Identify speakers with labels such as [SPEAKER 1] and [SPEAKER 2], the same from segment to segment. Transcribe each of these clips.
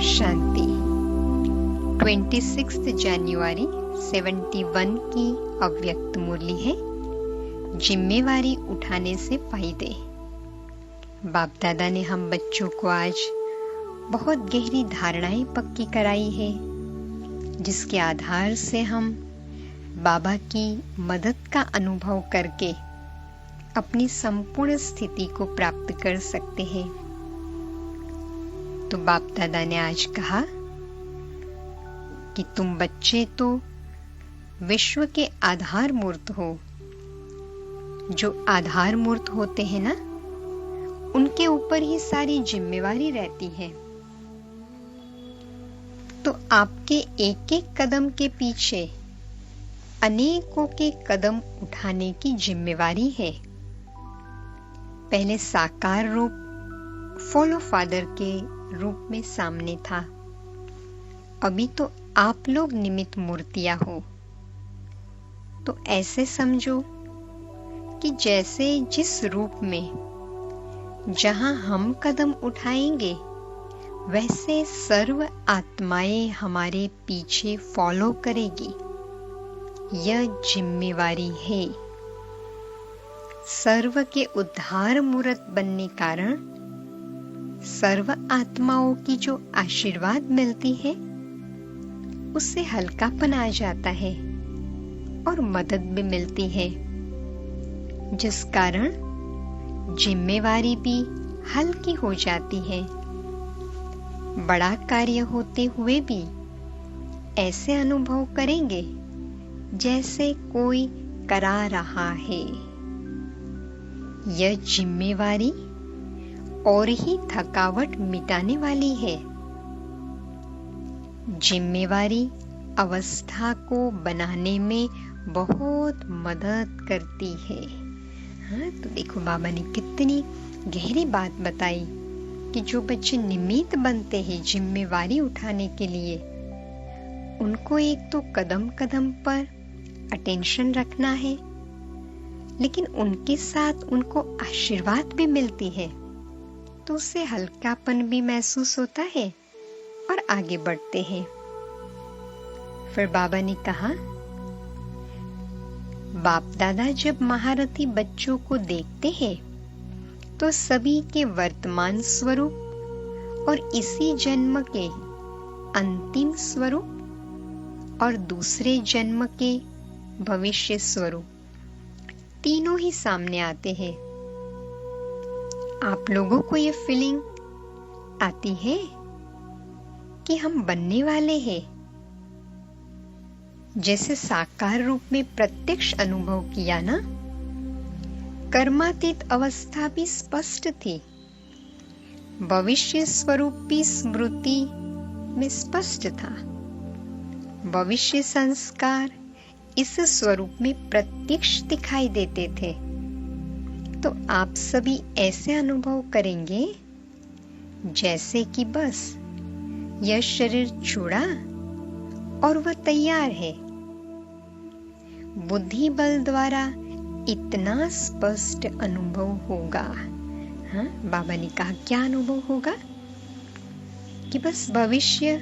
[SPEAKER 1] शांति। 26 जनवरी 71 की अव्यक्त मुरली है, जिम्मेवारी उठाने से फायदे। बाप दादा ने हम बच्चों को आज बहुत गहरी धारणाएं पक्की कराई है, जिसके आधार से हम बाबा की मदद का अनुभव करके अपनी संपूर्ण स्थिति को प्राप्त कर सकते हैं। तो बाप दादा ने आज कहा कि तुम बच्चे तो विश्व के आधार मूर्त हो। जो आधार मूर्त होते हैं ना, उनके ऊपर ही सारी जिम्मेवारी रहती है। तो आपके एक एक कदम के पीछे अनेकों के कदम उठाने की जिम्मेवारी है। पहले साकार रूप फॉलो फादर के रूप में सामने था, अभी तो आप लोग निमित्त मूर्तियां हो। तो ऐसे समझो कि जैसे जिस रूप में जहां हम कदम उठाएंगे, वैसे सर्व आत्माएं हमारे पीछे फॉलो करेगी। यह जिम्मेवारी है। सर्व के उद्धार मूर्त बनने कारण सर्व आत्माओं की जो आशीर्वाद मिलती है, उससे हल्कापन आ जाता है और मदद भी मिलती है, जिस कारण जिम्मेवारी भी हल्की हो जाती है। बड़ा कार्य होते हुए भी ऐसे अनुभव करेंगे जैसे कोई करा रहा है। यह जिम्मेवारी और ही थकावट मिटाने वाली है। जिम्मेवारी अवस्था को बनाने में बहुत मदद करती है। हाँ, तो देखो बाबा ने कितनी गहरी बात बताई कि जो बच्चे निमित्त बनते हैं जिम्मेवारी उठाने के लिए, उनको एक तो कदम कदम पर अटेंशन रखना है, लेकिन उनके साथ उनको आशीर्वाद भी मिलती है, तो उससे हल्कापन भी महसूस होता है और आगे बढ़ते हैं। फिर बाबा ने कहा, बाप दादा जब महारथी बच्चों को देखते हैं तो सभी के वर्तमान स्वरूप और इसी जन्म के अंतिम स्वरूप और दूसरे जन्म के भविष्य स्वरूप तीनों ही सामने आते हैं। आप लोगों को ये फीलिंग आती है कि हम बनने वाले हैं। जैसे साकार रूप में प्रत्यक्ष अनुभव किया ना, कर्मातीत अवस्था भी स्पष्ट थी, भविष्य स्वरूप भी स्मृति में स्पष्ट था। भविष्य संस्कार इस स्वरूप में प्रत्यक्ष दिखाई देते थे। तो आप सभी ऐसे अनुभव करेंगे जैसे कि बस यह शरीर छूड़ा और वह तैयार है। बुद्धि बल द्वारा इतना स्पष्ट अनुभव होगा। हाँ, बाबा ने कहा क्या अनुभव होगा कि बस भविष्य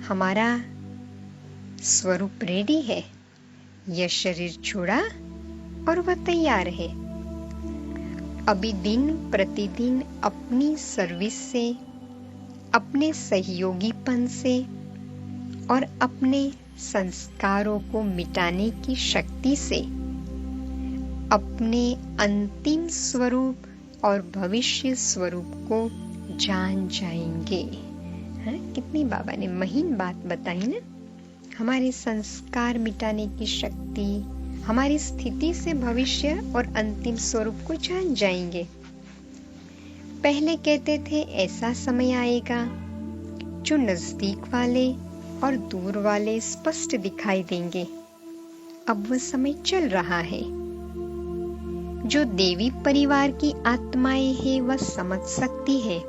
[SPEAKER 1] हमारा स्वरूप रेडी है, यह शरीर छोड़ा और वह तैयार है। अभी दिन प्रतिदिन अपनी सर्विस से, अपने सहयोगीपन से और अपने संस्कारों को मिटाने की शक्ति से अपने अंतिम स्वरूप और भविष्य स्वरूप को जान जाएंगे। हाँ, कितनी बाबा ने महीन बात बताई ना। हमारे संस्कार मिटाने की शक्ति, हमारी स्थिति से भविष्य और अंतिम स्वरूप को जान जाएंगे। पहले कहते थे ऐसा समय आएगा जो नजदीक वाले और दूर वाले स्पष्ट दिखाई देंगे। अब वह समय चल रहा है। जो देवी परिवार की आत्माएं हैं, वह समझ सकती है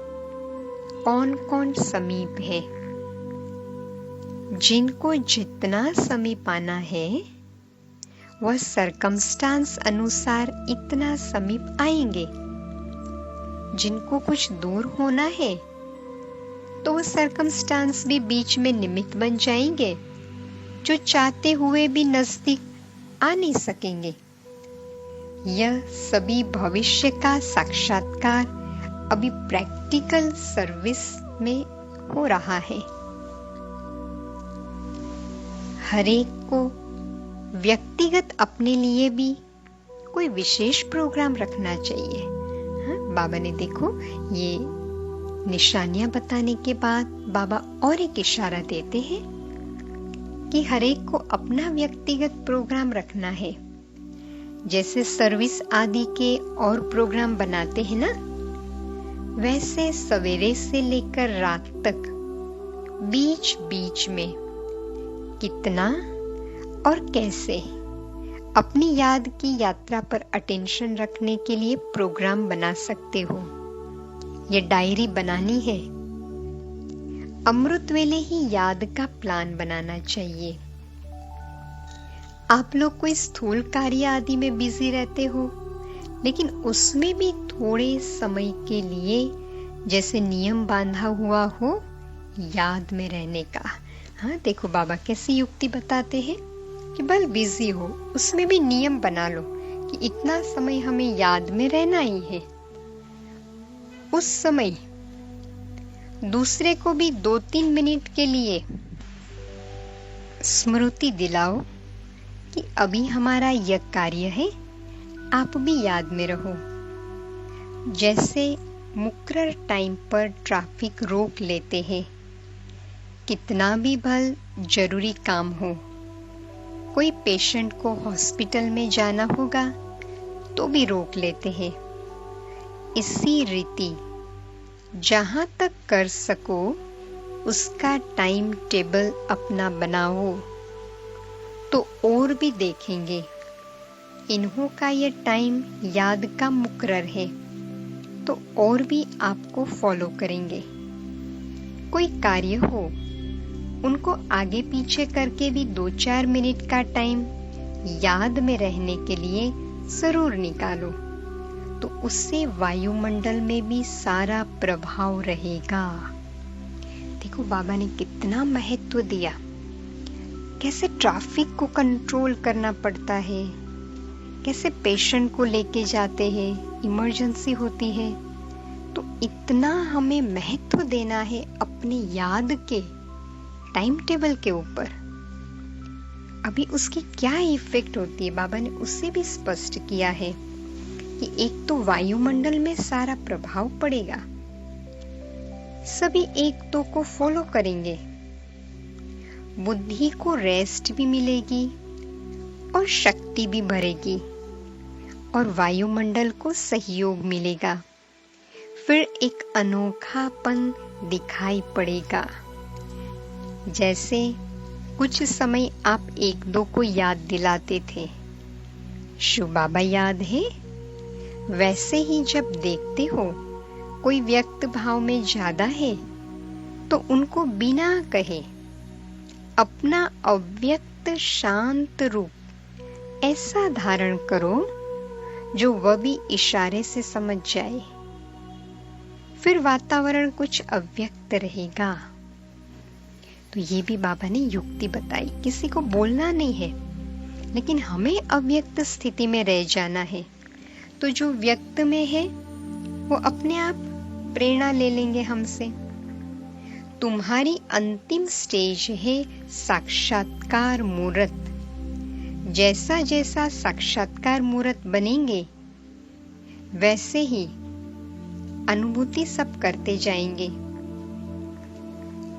[SPEAKER 1] कौन कौन समीप है। जिनको जितना समीप आना है, वह सरकमस्टांस अनुसार इतना समीप आएंगे। जिनको कुछ दूर होना है, तो तो वो सर्कमस्टांस भी बीच में निमित्त बन जाएंगे जो चाहते हुए भी नजदीक आ नहीं सकेंगे। यह सभी भविष्य का साक्षात्कार अभी प्रैक्टिकल सर्विस में हो रहा है। हरेक को व्यक्तिगत अपने लिए भी कोई विशेष प्रोग्राम रखना चाहिए। हाँ, बाबा ने देखो ये निशानियां बताने के बाद बाबा और एक इशारा देते हैं कि हरेक को अपना व्यक्तिगत प्रोग्राम रखना है। जैसे सर्विस आदि के और प्रोग्राम बनाते हैं ना, वैसे सवेरे से लेकर रात तक बीच बीच में कितना और कैसे अपनी याद की यात्रा पर अटेंशन रखने के लिए प्रोग्राम बना सकते हो। ये डायरी बनानी है। अमृत वेले ही याद का प्लान बनाना चाहिए। आप लोग कोई स्थूल कार्य आदि में बिजी रहते हो, लेकिन उसमें भी थोड़े समय के लिए जैसे नियम बांधा हुआ हो याद में रहने का। हाँ, देखो बाबा कैसी युक्ति बताते हैं कि भले बिजी हो उसमें भी नियम बना लो कि इतना समय हमें याद में रहना ही है। उस समय दूसरे को भी 2-3 मिनट के लिए स्मृति दिलाओ कि अभी हमारा यह कार्य है, आप भी याद में रहो। जैसे मुकर्रर टाइम पर ट्रैफिक रोक लेते हैं, कितना भी भल जरूरी काम हो, कोई पेशेंट को हॉस्पिटल में जाना होगा तो भी रोक लेते हैं। इसी रीति जहां तक कर सको उसका टाइम टेबल अपना बनाओ, तो और भी देखेंगे इन्हों का ये टाइम याद का मुकर्रर है, तो और भी आपको फॉलो करेंगे। कोई कार्य हो उनको आगे पीछे करके भी 2-4 मिनट का टाइम याद में रहने के लिए जरूर निकालो, तो उससे वायुमंडल में भी सारा प्रभाव रहेगा। देखो बाबा ने कितना महत्व दिया, कैसे ट्रैफिक को कंट्रोल करना पड़ता है, कैसे पेशेंट को लेके जाते हैं, इमरजेंसी होती है, तो इतना हमें महत्व देना है अपनी याद के टाइम टेबल के ऊपर। अभी उसकी क्या इफेक्ट होती है बाबा ने उसे भी स्पष्ट किया है कि एक तो वायुमंडल में सारा प्रभाव पड़ेगा, सभी एक दो को फॉलो करेंगे, बुद्धि को रेस्ट भी मिलेगी और शक्ति भी बढ़ेगी और वायुमंडल को सहयोग मिलेगा। फिर एक अनोखापन दिखाई पड़ेगा। जैसे कुछ समय आप एक दो को याद दिलाते थे, शु बाबा याद है, वैसे ही जब देखते हो कोई व्यक्त भाव में ज्यादा है तो उनको बिना कहे अपना अव्यक्त शांत रूप ऐसा धारण करो जो वह भी इशारे से समझ जाए। फिर वातावरण कुछ अव्यक्त रहेगा। तो ये भी बाबा ने युक्ति बताई, किसी को बोलना नहीं है, लेकिन हमें अव्यक्त स्थिति में रह जाना है, तो जो व्यक्त में है वो अपने आप प्रेरणा ले लेंगे हमसे। तुम्हारी अंतिम स्टेज है साक्षात्कार मूर्त। जैसा जैसा साक्षात्कार मूर्त बनेंगे वैसे ही अनुभूति सब करते जाएंगे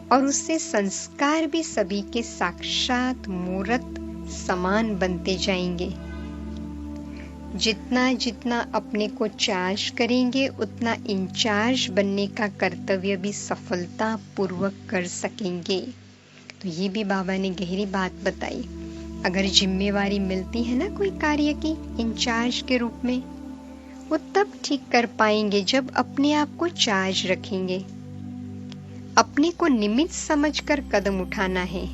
[SPEAKER 1] और उससे संस्कार भी सभी के साक्षात मूर्त समान बनते जाएंगे। जितना जितना अपने को चार्ज करेंगे उतना इंचार्ज बनने का कर्तव्य भी सफलता पूर्वक कर सकेंगे। तो ये भी बाबा ने गहरी बात बताई। अगर जिम्मेवारी मिलती है ना कोई कार्य की इंचार्ज के रूप में, वो तब ठीक कर पाएंगे जब अपने आप को चार्ज रखेंगे। अपने को निमित्त समझकर कदम उठाना है,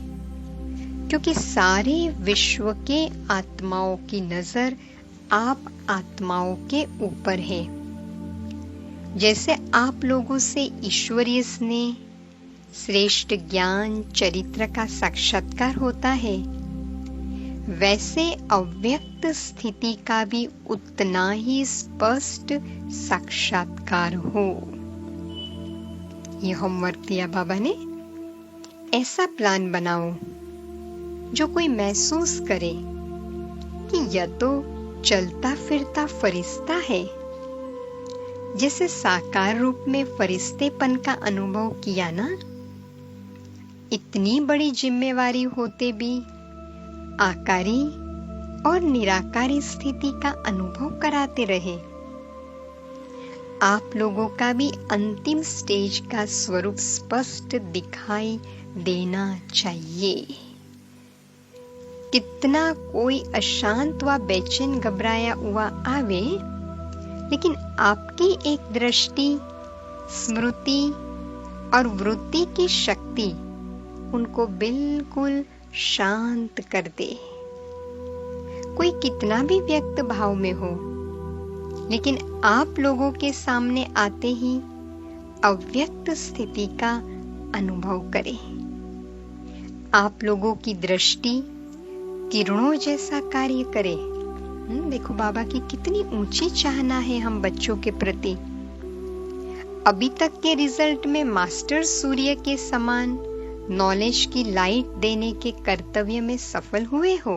[SPEAKER 1] क्योंकि सारे विश्व के आत्माओं की नजर आप आत्माओं के ऊपर है। जैसे आप लोगों से ईश्वरीय स्नेह, श्रेष्ठ ज्ञान चरित्र का साक्षात्कार होता है, वैसे अव्यक्त स्थिति का भी उतना ही स्पष्ट साक्षात्कार हो। ये होमवर्क दिया बाबा ने। ऐसा प्लान बनाओ जो कोई महसूस करे कि यह तो चलता फिरता फरिश्ता है। जैसे साकार रूप में फरिश्तेपन का अनुभव किया ना, इतनी बड़ी जिम्मेवारी होते भी आकारी और निराकारी स्थिति का अनुभव कराते रहे। आप लोगों का भी अंतिम स्टेज का स्वरूप स्पष्ट दिखाई देना चाहिए। कितना कोई अशांत व बेचैन घबराया हुआ आवे, लेकिन आपकी एक दृष्टि, स्मृति और वृत्ति की शक्ति उनको बिल्कुल शांत कर दे। कोई कितना भी व्यक्त भाव में हो, लेकिन आप लोगों के सामने आते ही अव्यक्त स्थिति का अनुभव करें। आप लोगों की दृष्टि किरणों जैसा कार्य करे। देखो बाबा की कितनी ऊंची चाहना है हम बच्चों के प्रति। अभी तक के रिजल्ट में मास्टर सूर्य के समान नॉलेज की लाइट देने के कर्तव्य में सफल हुए हो,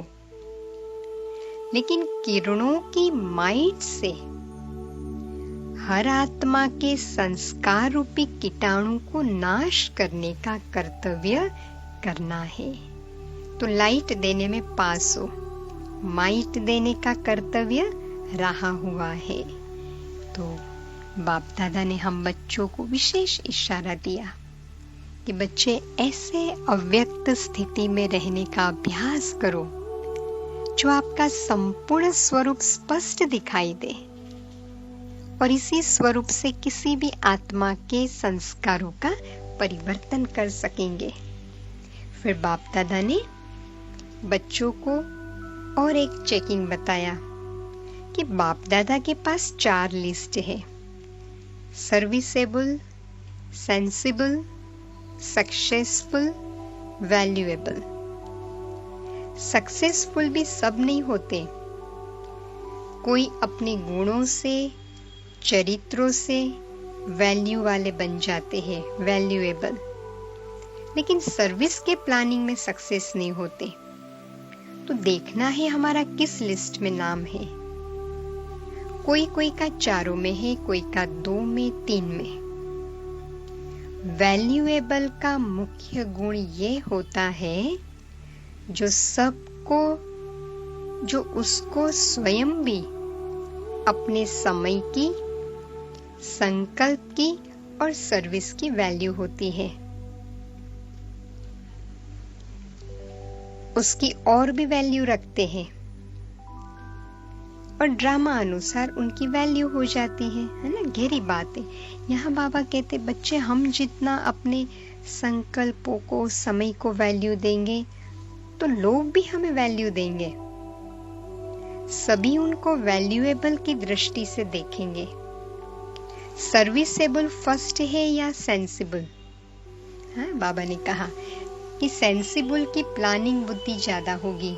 [SPEAKER 1] लेकिन किरणों की माइट से हर आत्मा के संस्कार रूपी कीटाणु को नाश करने का कर्तव्य करना है। तो लाइट देने में पास हो, माइट देने का कर्तव्य रहा हुआ है। तो बाप दादा ने हम बच्चों को विशेष इशारा दिया कि बच्चे ऐसे अव्यक्त स्थिति में रहने का अभ्यास करो जो आपका संपूर्ण स्वरूप स्पष्ट दिखाई दे, और इसी स्वरूप से किसी भी आत्मा के संस्कारों का परिवर्तन कर सकेंगे। फिर बाप दादा ने बच्चों को और एक चेकिंग बताया कि बाप दादा के पास 4 लिस्ट है: serviceable, sensible, successful, valuable. Successful भी सब नहीं होते। कोई अपने गुणों से, चरित्रों से वैल्यू वाले बन जाते हैं, वैल्यूएबल। लेकिन सर्विस के प्लानिंग में सक्सेस नहीं होते। तो देखना है हमारा किस लिस्ट में नाम है। कोई का 4 में है, कोई का 2 में, 3 में। वैल्यूएबल का मुख्य गुण ये होता है जो उसको स्वयं भी अपने समय की, संकल्प की और सर्विस की वैल्यू होती है। उसकी और भी वैल्यू रखते हैं और ड्रामा अनुसार उनकी वैल्यू हो जाती है ना। गहरी बात है। यहाँ बाबा कहते बच्चे हम जितना अपने संकल्पों को, समय को वैल्यू देंगे तो लोग भी हमें वैल्यू देंगे। सभी उनको वैल्यूएबल की दृष्टि से देखेंगे। सर्विसेबल फर्स्ट है या सेंसिबल? हाँ, बाबा ने कहा कि सेंसिबल की प्लानिंग बुद्धि ज्यादा होगी,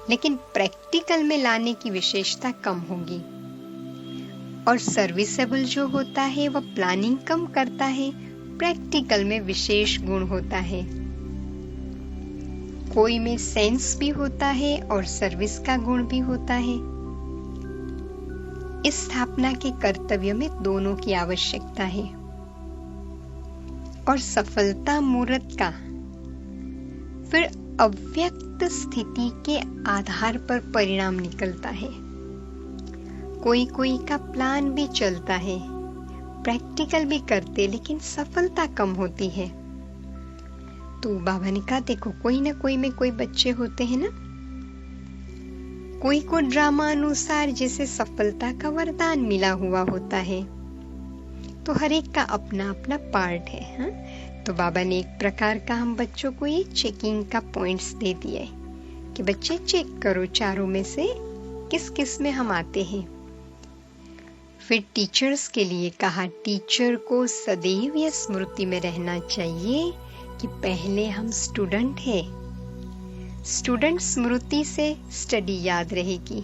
[SPEAKER 1] लेकिन प्रैक्टिकल में लाने की विशेषता कम होगी। और सर्विसेबल जो होता है वह प्लानिंग कम करता है, प्रैक्टिकल में विशेष गुण होता है। कोई में सेंस भी होता है और सर्विस का गुण भी होता है। इस स्थापना के कर्तव्य में दोनों की आवश्यकता है। और सफलता मुहूर्त का फिर अव्यक्त स्थिति के आधार पर परिणाम निकलता है। कोई का प्लान भी चलता है, प्रैक्टिकल भी करते, लेकिन सफलता कम होती है। तो बाबा ने कहा देखो कोई ना कोई में कोई बच्चे होते हैं ना, कोई को ड्रामा अनुसार जैसे सफलता का वरदान मिला हुआ होता है। तो हर एक का अपना अपना पार्ट है। हाँ? तो बाबा ने एक प्रकार का हम बच्चों को ये चेकिंग का पॉइंट्स दे दिए कि बच्चे चेक करो 4 में से किस किस में हम आते हैं। फिर टीचर्स के लिए कहा, टीचर को सदैव यह स्मृति में रहना चाहिए कि पहले हम स्टूडेंट हैं। स्टूडेंट स्मृति से स्टडी याद रहेगी।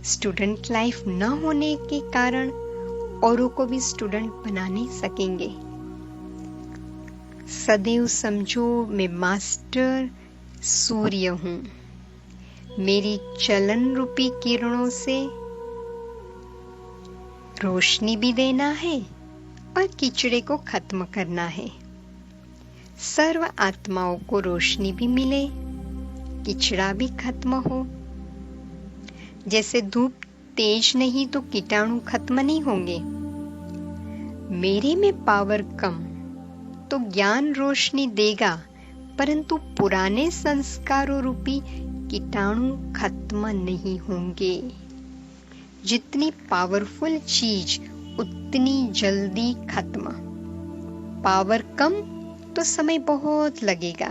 [SPEAKER 1] स्टूडेंट लाइफ न होने के कारण औरों को भी स्टूडेंट बना नहीं सकेंगे। सदैव समझो मैं मास्टर सूर्य हूँ। मेरी चलन रूपी किरणों से रोशनी भी देना है और कीचड़े को खत्म करना है। सर्व आत्माओं को रोशनी भी मिले, कीचड़ा भी खत्म हो। जैसे धूप तेज नहीं तो कीटाणु खत्म नहीं होंगे। मेरे में पावर कम तो ज्ञान रोशनी देगा, परंतु पुराने संस्कारों रूपी कीटाणु खत्म नहीं होंगे। जितनी पावरफुल चीज उतनी जल्दी खत्म। पावर कम तो समय बहुत लगेगा,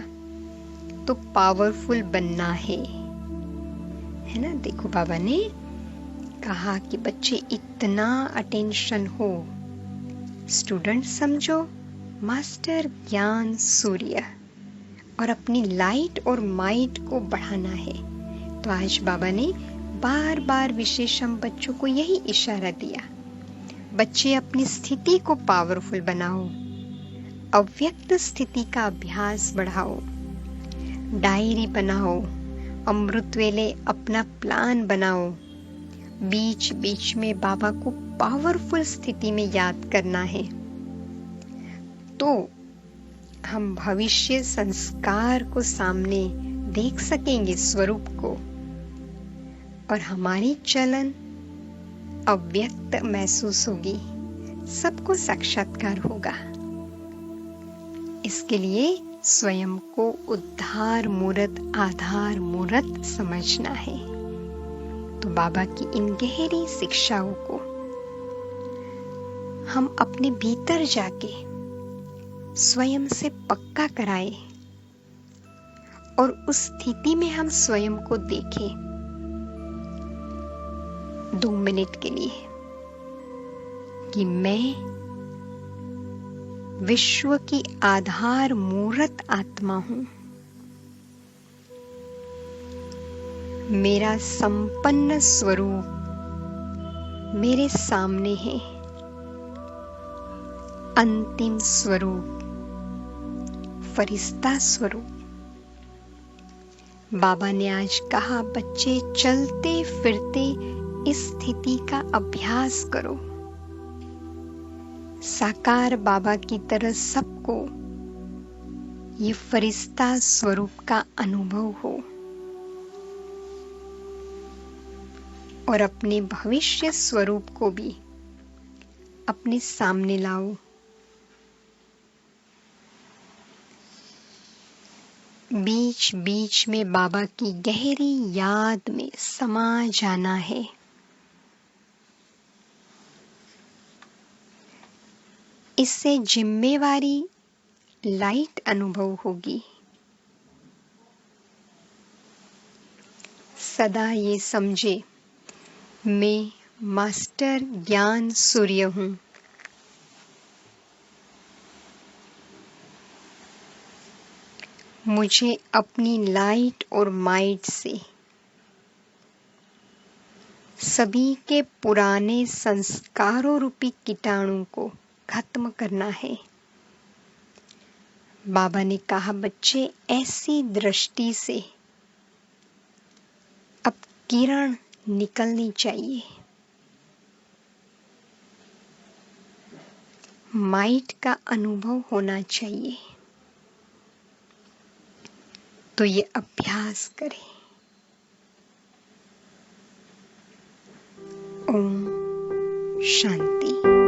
[SPEAKER 1] तो पावरफुल बनना है ना। देखो बाबा ने कहा कि बच्चे इतना अटेंशन हो। स्टूडेंट समझो मास्टर ज्ञान सूर्य, और अपनी लाइट और माइट को बढ़ाना है। तो आज बाबा ने बार बार विशेषम बच्चों को यही इशारा दिया। बच्चे अपनी स्थिति को पावरफुल बनाओ, अव्यक्त स्थिति का अभ्यास बढ़ाओ, डायरी बनाओ, अमृत वेले अपना प्लान बनाओ। बीच बीच में बाबा को पावरफुल स्थिति में याद करना है, तो हम भविष्य संस्कार को सामने देख सकेंगे, स्वरूप को, और हमारी चलन अव्यक्त महसूस होगी, सबको साक्षात्कार होगा। इसके लिए स्वयं को उद्धार मूर्त आधार मूर्त समझना है। तो बाबा की इन गहरी शिक्षाओं को हम अपने भीतर जाके स्वयं से पक्का कराए और उस स्थिति में हम स्वयं को देखें 2 मिनट के लिए कि मैं विश्व की आधार मूर्त आत्मा हूं। मेरा संपन्न स्वरूप मेरे सामने है। अंतिम स्वरूप, फरिश्ता स्वरूप। बाबा ने आज कहा, बच्चे चलते फिरते इस स्थिति का अभ्यास करो। साकार बाबा की तरह सबको ये फरिश्ता स्वरूप का अनुभव हो और अपने भविष्य स्वरूप को भी अपने सामने लाओ। बीच बीच में बाबा की गहरी याद में समा जाना है। इससे जिम्मेवारी लाइट अनुभव होगी। सदा ये समझे, मैं मास्टर ज्ञान सूर्य हूं। मुझे अपनी लाइट और माइट से सभी के पुराने संस्कारों रूपी कीटाणु को खत्म करना है। बाबा ने कहा, बच्चे ऐसी दृष्टि से अब किरण निकलनी चाहिए। माइट का अनुभव होना चाहिए। तो ये अभ्यास करें। ओम शांति।